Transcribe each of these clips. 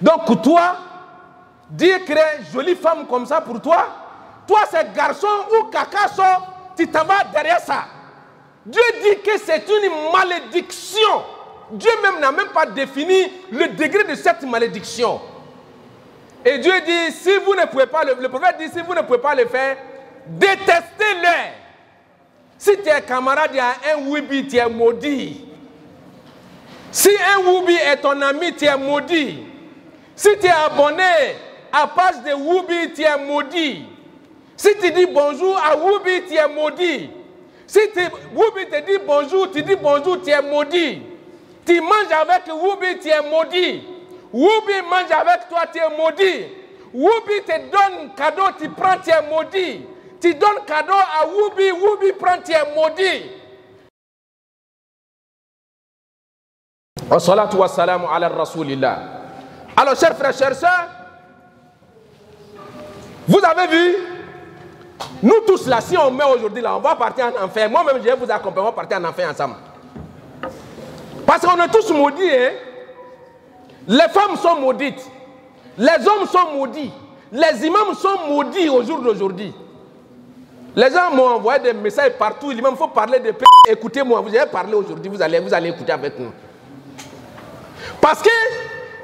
Donc toi, dire créer jolie femme comme ça pour toi, toi c'est garçon ou cacasso, tu t'en vas derrière ça. Dieu dit que c'est une malédiction. Dieu même n'a même pas défini le degré de cette malédiction. Et Dieu dit, si vous ne pouvez pas, le prophète dit, si vous ne pouvez pas le faire, détestez-le. Si tes camarades y a un Woubi, tu es maudit. Si un Woubi est ton ami, tu es maudit. Si tu es abonné à la page de Woubi, tu es maudit. Si tu dis bonjour à Woubi, tu es maudit. Si Woubi te dit bonjour, tu dis bonjour, tu es maudit. Tu manges avec Woubi, tu es maudit. Woubi mange avec toi, tu es maudit. Woubi te donne cadeau, tu prends, tu es maudit. Tu donnes cadeau à Woubi, Woubi prend, tu es maudit. Wassalatu wassalamu ala rasulillah. Alors, chers frères, chers sœurs, vous avez vu, nous tous là, si on met aujourd'hui là, on va partir en enfer. Moi-même, je vais vous accompagner, on va partir en enfer ensemble. Parce qu'on est tous maudits, hein? Les femmes sont maudites, les hommes sont maudits, les imams sont maudits au jour d'aujourd'hui. Les gens m'ont envoyé des messages partout, il faut parler de paix. Écoutez-moi, vous allez parler aujourd'hui, vous allez écouter avec nous. Parce que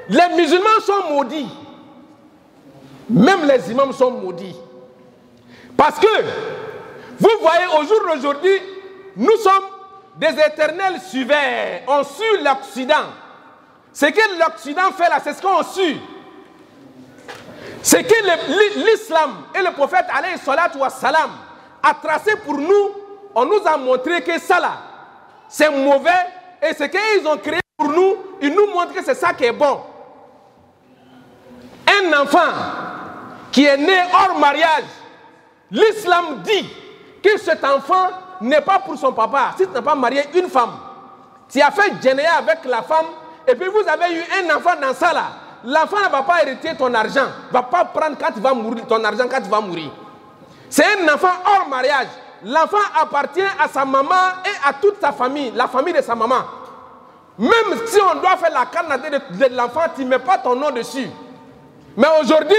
les musulmans sont maudits, même les imams sont maudits. Parce que, vous voyez, au jour d'aujourd'hui, nous sommes des éternels suiveurs. On suit l'Occident. Ce que l'Occident fait là, c'est ce qu'on suit. Ce que l'islam et le prophète alayhi salatu wa salam a tracé pour nous, on nous a montré que ça là, c'est mauvais. Et ce qu'ils ont créé pour nous, ils nous montrent que c'est ça qui est bon. Un enfant qui est né hors mariage, l'islam dit que cet enfant n'est pas pour son papa. Si tu n'as pas marié une femme, tu as fait générer avec la femme, et puis vous avez eu un enfant dans ça là, l'enfant ne va pas hériter ton argent, ne va pas prendre quand tu vas mourir, ton argent quand tu vas mourir. C'est un enfant hors mariage. L'enfant appartient à sa maman et à toute sa famille, la famille de sa maman. Même si on doit faire la canne de l'enfant, tu ne mets pas ton nom dessus. Mais aujourd'hui,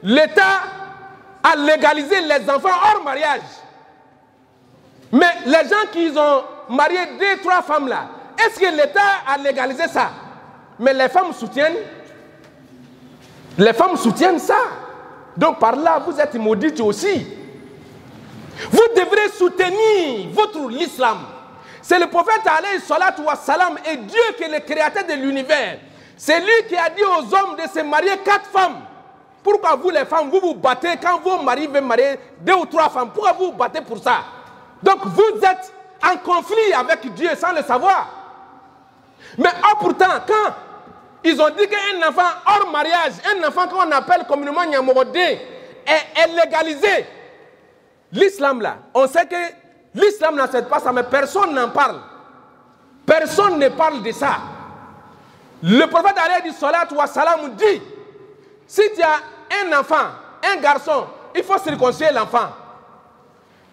l'État a légalisé les enfants hors mariage. Mais les gens qui ont marié 2, 3 femmes là, est-ce que l'État a légalisé ça? Mais les femmes soutiennent. Les femmes soutiennent ça. Donc par là, vous êtes maudites aussi. Vous devrez soutenir l'islam. C'est le prophète alayhi salatu wa salam et Dieu qui est le créateur de l'univers. C'est lui qui a dit aux hommes de se marier 4 femmes. Pourquoi vous les femmes, vous vous battez quand vos maris veulent marier 2 ou 3 femmes? Pourquoi vous vous battez pour ça? Donc vous êtes en conflit avec Dieu sans le savoir. Mais pourtant, quand ils ont dit qu'un enfant hors mariage, un enfant qu'on appelle communément Nyamorodé, est légalisé, l'islam là, on sait que l'islam n'accepte pas ça, mais personne n'en parle. Personne ne parle de ça. Le prophète alayhi salatu wa salam dit, si tu as un enfant, un garçon, il faut circoncire l'enfant.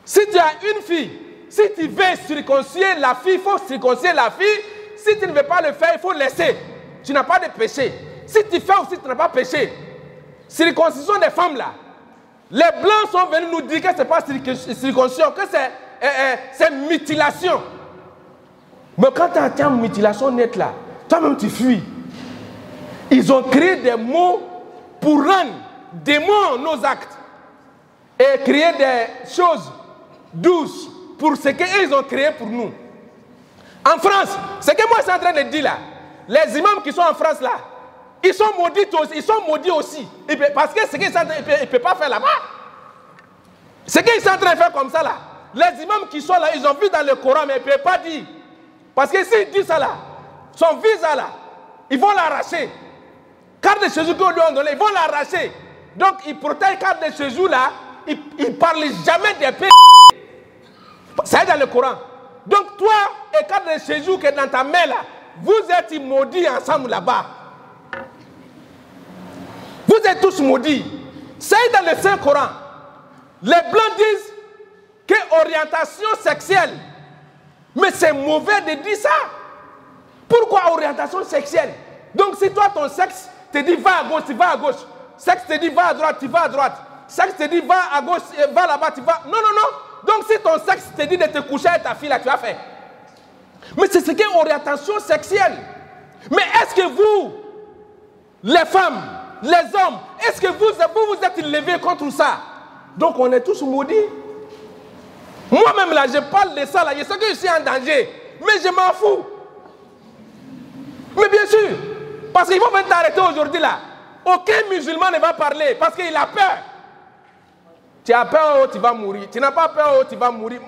Si tu as une fille, si tu veux circoncire la fille, il faut circoncire la fille. Si tu ne veux pas le faire, il faut laisser. Tu n'as pas de péché. Si tu fais aussi, tu n'as pas péché. Circoncision des femmes là. Les blancs sont venus nous dire que ce n'est pas circoncision, que c'est mutilation. Mais quand tu as une mutilation nette là, toi-même tu fuis. Ils ont créé des mots pour rendre des mots nos actes. Et créer des choses douces pour ce qu'ils ont créé pour nous. En France, ce que moi je suis en train de dire là, les imams qui sont en France là, ils sont maudits aussi. Parce que ce qu'ils ne peuvent pas faire là-bas. Ce qu'ils sont en train de faire comme ça là, les imams qui sont là, ils ont vu dans le Coran, mais ils ne peuvent pas dire. Parce que s'ils disent ça là, son visa là, ils vont l'arracher. Carte de séjour qu'on lui a donné, ils vont l'arracher. Donc ils protègent carte de séjour là, ils ne parlent jamais des pays. Ça est dans le Coran. Donc toi et carte de séjour qui est dans ta main là, vous êtes maudits ensemble là-bas. Vous êtes tous maudits. C'est dans le Saint-Coran. Les blancs disent que orientation sexuelle. Mais c'est mauvais de dire ça. Pourquoi orientation sexuelle? Donc si toi ton sexe, te dit va à gauche, tu vas à gauche. Sexe te dit va à droite, tu vas à droite. Sexe te dit va à gauche, va là-bas, tu vas. Non, non, non. Donc si ton sexe te dit de te coucher avec ta fille, là, tu as fait. Mais c'est ce qu'est orientation sexuelle. Mais est-ce que vous, les femmes, les hommes, est-ce que vous êtes levés contre ça? Donc on est tous maudits. Moi-même là, je parle de ça là, je sais que je suis en danger, mais je m'en fous. Mais bien sûr, parce qu'ils vont venir t'arrêter aujourd'hui là. Aucun musulman ne va parler parce qu'il a peur. Tu as peur, oh, tu vas mourir. Tu n'as pas peur, oh, tu vas mourir.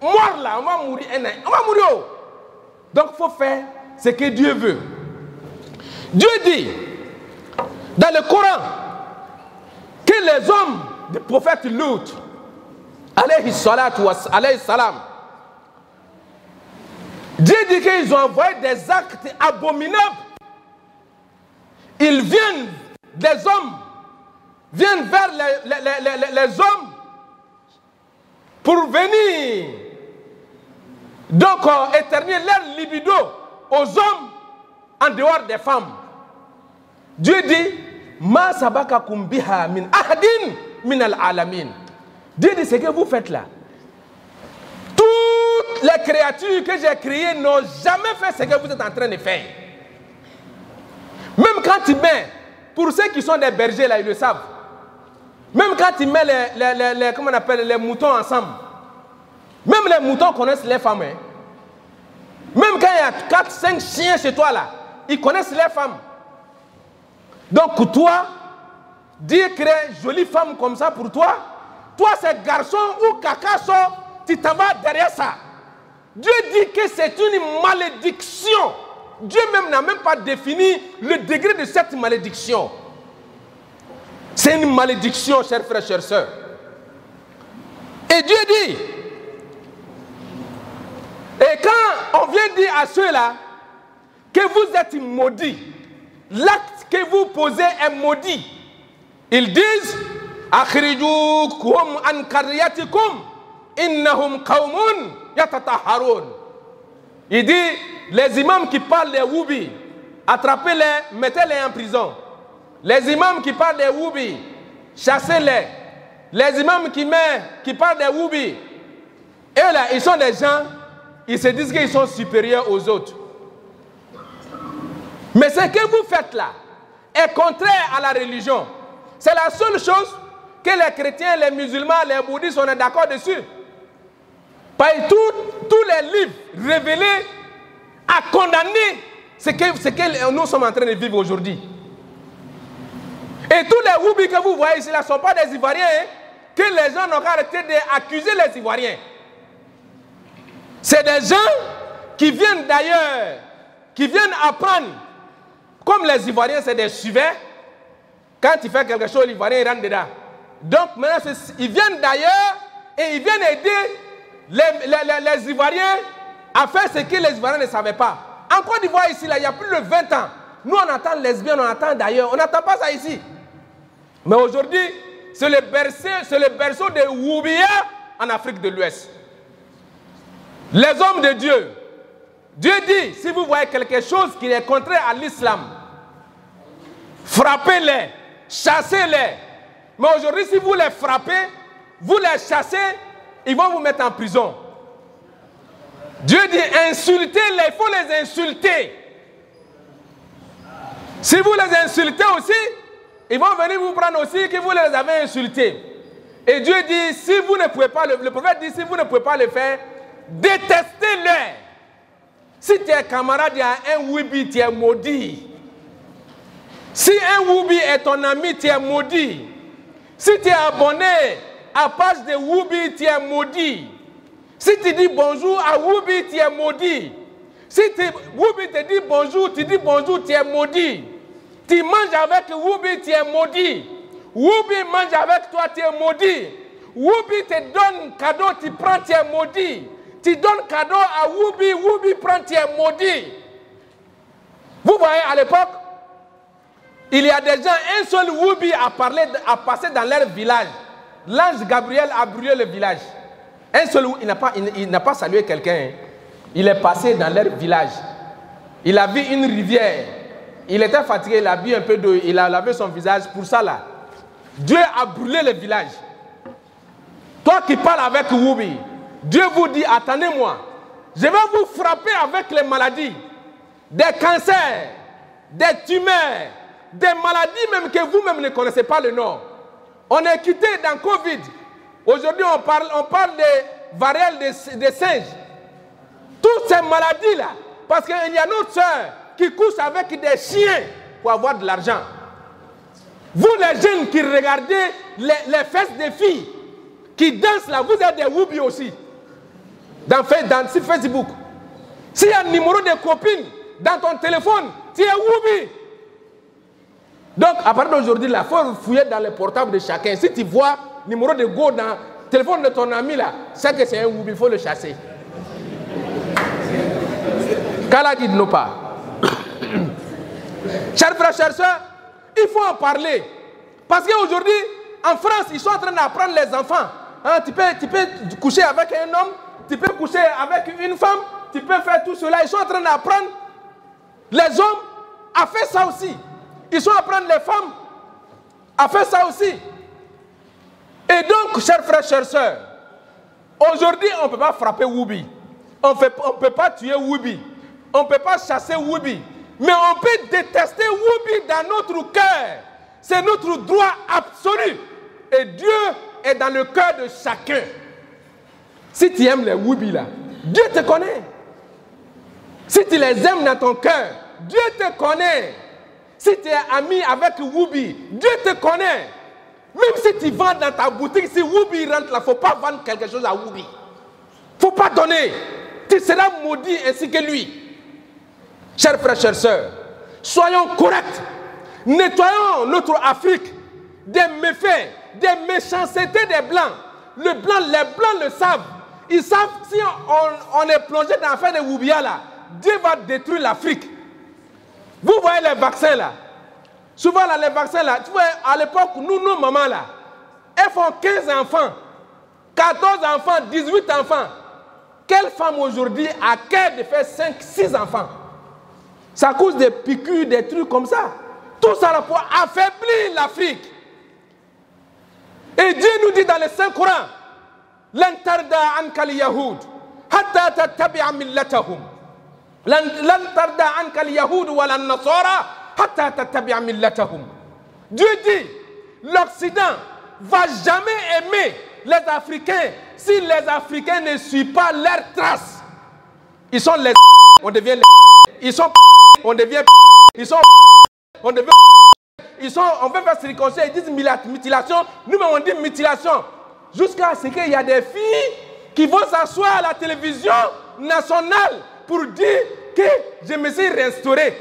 Mort là, on va mourir. On va mourir. Oh. Donc il faut faire ce que Dieu veut. Dieu dit dans le Coran que les hommes du prophète Lut, alayhi salam, Dieu dit qu'ils ont envoyé des actes abominables. Ils viennent, des hommes, viennent vers les hommes pour venir donc éternuer leur libido aux hommes en dehors des femmes. Dieu dit Ma sabakakum biha min ahadin min al-alamin. Dieu dit ce que vous faites là. Toutes les créatures que j'ai créées n'ont jamais fait ce que vous êtes en train de faire. Même quand tu mets, pour ceux qui sont des bergers là, ils le savent. Même quand tu mets comment on appelle, les moutons ensemble. Même les moutons connaissent les femmes. Hein. Même quand il y a 4, 5 chiens chez toi là, ils connaissent les femmes. Donc toi, Dieu crée jolie femme comme ça pour toi. Toi c'est garçon ou cacasso, tu t'en vas derrière ça. Dieu dit que c'est une malédiction. Dieu même n'a même pas défini le degré de cette malédiction. C'est une malédiction, chers frères, chères sœurs. Et Dieu dit, et quand on vient dire à ceux-là que vous êtes maudits, l'acte que vous posez est maudit, ils disent, akhrijukum an qaryatikum innahum qawmun yatatahharun. Il dit, les imams qui parlent des woubi, attrapez-les, mettez-les en prison. Les imams qui parlent des woubi, chassez-les. Les imams qui parlent des woubi, eux là, ils sont des gens, ils se disent qu'ils sont supérieurs aux autres. Mais ce que vous faites là est contraire à la religion. C'est la seule chose que les chrétiens, les musulmans, les bouddhistes, on est d'accord dessus. Par tous les livres révélés à condamner ce que nous sommes en train de vivre aujourd'hui. Et tous les woubis que vous voyez ici, là, ne sont pas des Ivoiriens, hein, que les gens n'ont qu'à arrêter d'accuser les Ivoiriens. C'est des gens qui viennent d'ailleurs, qui viennent apprendre. Comme les Ivoiriens, c'est des suiveurs. Quand tu fais quelque chose, l'Ivoirien rentre dedans. Donc maintenant, ils viennent d'ailleurs et ils viennent aider les Ivoiriens à faire ce que les Ivoiriens ne savaient pas. En Côte d'Ivoire, ici, là, il y a plus de 20 ans, nous on entend lesbiennes, on entend d'ailleurs, on n'entend pas ça ici. Mais aujourd'hui, c'est le berceau des Woubia en Afrique de l'Ouest. Les hommes de Dieu, Dieu dit, si vous voyez quelque chose qui est contraire à l'islam, frappez-les, chassez-les. Mais aujourd'hui, si vous les frappez, vous les chassez, ils vont vous mettre en prison. Dieu dit, insultez-les, il faut les insulter. Si vous les insultez aussi, ils vont venir vous prendre aussi que vous les avez insultés. Et Dieu dit, si vous ne pouvez pas, le prophète dit, si vous ne pouvez pas le faire, détestez-les. Si tes camarades, il y a un Woubi, tu es maudit. Si un Woubi est ton ami, tu es maudit. Si tu es abonné à la page de Woubi, tu es maudit. Si tu dis bonjour à Woubi, tu es maudit. Si Woubi te dit bonjour, tu dis bonjour, tu es maudit. Tu manges avec Woubi, tu es maudit. Woubi mange avec toi, tu es maudit. Woubi te donne cadeau, tu prends, tu es maudit. Tu donnes cadeau à Woubi, Woubi prend, tu es maudit. Vous voyez, à l'époque, il y a des gens, un seul Woubi a passé dans leur village. L'ange Gabriel a brûlé le village. Un seul Woubi, il n'a pas salué quelqu'un. Il est passé dans leur village. Il a vu une rivière. Il était fatigué, il a bu un peu d'eau, il a lavé son visage. Pour ça là, Dieu a brûlé le village. Toi qui parles avec Woubi, Dieu vous dit, attendez-moi, je vais vous frapper avec les maladies, des cancers, des tumeurs, des maladies même que vous-même ne connaissez pas le nom. On est quitté dans Covid. Aujourd'hui, on parle des varielles des singes. Toutes ces maladies-là, parce qu'il y a notre soeur qui couche avec des chiens pour avoir de l'argent. Vous les jeunes qui regardez les fesses des filles, qui dansent là, vous êtes des Woubi aussi. Sur Facebook. S'il y a un numéro de copine dans ton téléphone, tu es Woubi. Donc, à partir d'aujourd'hui, il faut fouiller dans le portable de chacun. Si tu vois le numéro de go dans le téléphone de ton ami là, c'est que c'est un Woubi, il faut le chasser. Qu'Allah dit non pas. Chers frères, chers soeurs, il faut en parler. Parce qu'aujourd'hui, en France, ils sont en train d'apprendre les enfants. Hein, tu peux coucher avec un homme, tu peux coucher avec une femme, tu peux faire tout cela. Ils sont en train d'apprendre les hommes à faire ça aussi. Ils sont en train d'apprendre les femmes à faire ça aussi. Et donc, chers frères, chers sœurs, aujourd'hui, on ne peut pas frapper Woubi. On ne peut pas tuer Woubi. On ne peut pas chasser Woubi. Mais on peut détester Woubi dans notre cœur. C'est notre droit absolu. Et Dieu est dans le cœur de chacun. Si tu aimes les Woubi là, Dieu te connaît. Si tu les aimes dans ton cœur, Dieu te connaît. Si tu es ami avec Woubi, Dieu te connaît. Même si tu vends dans ta boutique, si Woubi rentre là, il ne faut pas vendre quelque chose à Woubi. Il ne faut pas donner. Tu seras maudit ainsi que lui. Chers frères, chères sœurs, soyons corrects. Nettoyons notre Afrique des méfaits, des méchancetés des Blancs. Les Blancs le savent. Ils savent si on est plongé dans l'affaire de Woubia là, Dieu va détruire l'Afrique. Vous voyez les vaccins là. Souvent là, les vaccins là, tu vois, à l'époque, nos mamans là, elles font 15 enfants, 14 enfants, 18 enfants. Quelle femme aujourd'hui a cœur de faire 5, 6 enfants? Ça cause des piqûres, des trucs comme ça. Tout ça là pour affaiblir l'Afrique. Et Dieu nous dit dans le Saint-Coran, لن ترضى عنك اليهود حتى تتبع ملتهم لن ترضى عنك اليهود ولا النصارى حتى تتبع ملتهم. Dieu dit, l'Occident va jamais aimer les Africains si les Africains ne suivent pas leurs traces. Ils sont les on devient les ils sont on devient ils sont on devient ils sont on veut faire circoncision, ils disent mutilation, nous-mêmes on dit mutilation. Jusqu'à ce qu'il y a des filles qui vont s'asseoir à la télévision nationale pour dire que je me suis restaurée.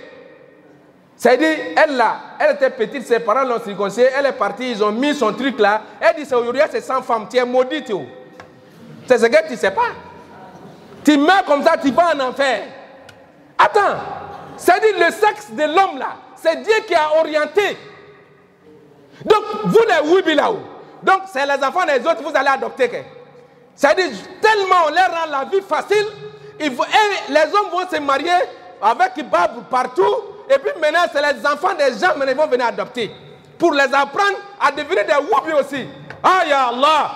C'est-à-dire, elle était petite, ses parents l'ont circoncisée, elle est partie, ils ont mis son truc là. Elle dit, aujourd'hui, c'est 100 femmes, tu es maudite. C'est ce que tu ne sais pas. Tu meurs comme ça, tu vas en enfer. Attends, c'est-à-dire le sexe de l'homme là, c'est Dieu qui a orienté. Donc, vous les Woubi là-haut, donc c'est les enfants des autres, vous allez adopter. C'est-à-dire, tellement on leur rend la vie facile, les hommes vont se marier avec Babou partout, et puis maintenant c'est les enfants des gens qui vont venir adopter, pour les apprendre à devenir des Woubi aussi. Ah ya Allah,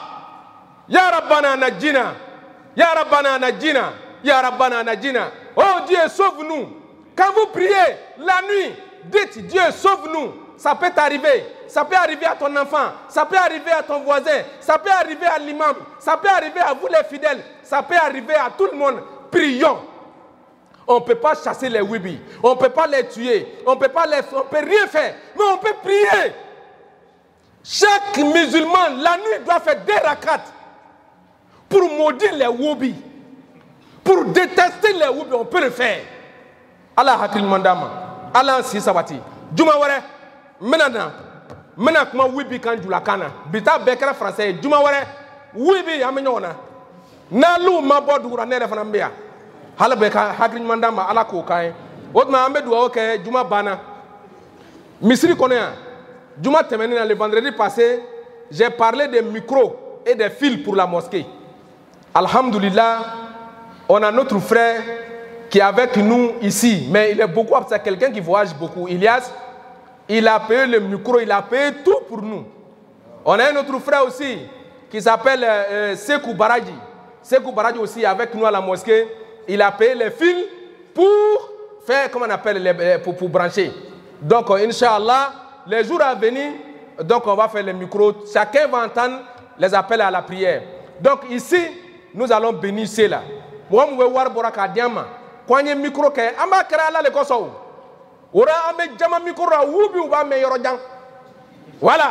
Ya Rabbana Najina, Ya Rabbana Najina, Ya Rabbana Najina. Oh Dieu, sauve-nous. Quand vous priez la nuit, dites Dieu, sauve-nous. Ça peut t'arriver. Ça peut arriver à ton enfant. Ça peut arriver à ton voisin. Ça peut arriver à l'imam. Ça peut arriver à vous les fidèles. Ça peut arriver à tout le monde. Prions. On ne peut pas chasser les Woubi. On ne peut pas les tuer. On ne peut rien faire. Mais on peut prier. Chaque musulman, la nuit, doit faire 2 rakats pour maudire les Woubi. Pour détester les Woubi, on peut le faire. Allah hakil mandama. Allah si sabati. Juma ware. Maintenant comment Woubi kan jula kana. Bita bekra français. Juma ware. Woubi amenyona. Nalu mabodura nere fanambia. Hala beka hakil mandama ala ko kai. Otma ambedu oke juma bana. Misri connaît. Juma terminé le vendredi passé, j'ai parlé des micros et des fils pour la mosquée. Alhamdulillah, on a notre frère qui est avec nous ici, mais il est beaucoup, c'est quelqu'un qui voyage beaucoup. Ilias, il a payé le micro, il a payé tout pour nous. On a un autre frère aussi qui s'appelle Sekou Baradji. Sekou Baradji aussi avec nous à la mosquée. Il a payé les fils pour faire, comment on appelle, pour brancher. Donc, Inch'Allah, les jours à venir, donc on va faire les micros. Chacun va entendre les appels à la prière. Donc ici, nous allons bénir cela. Moi, je vais voir Boraka Diama. Quand il y a un micro, je vais créer le koso. Ora ame jama micro, voilà.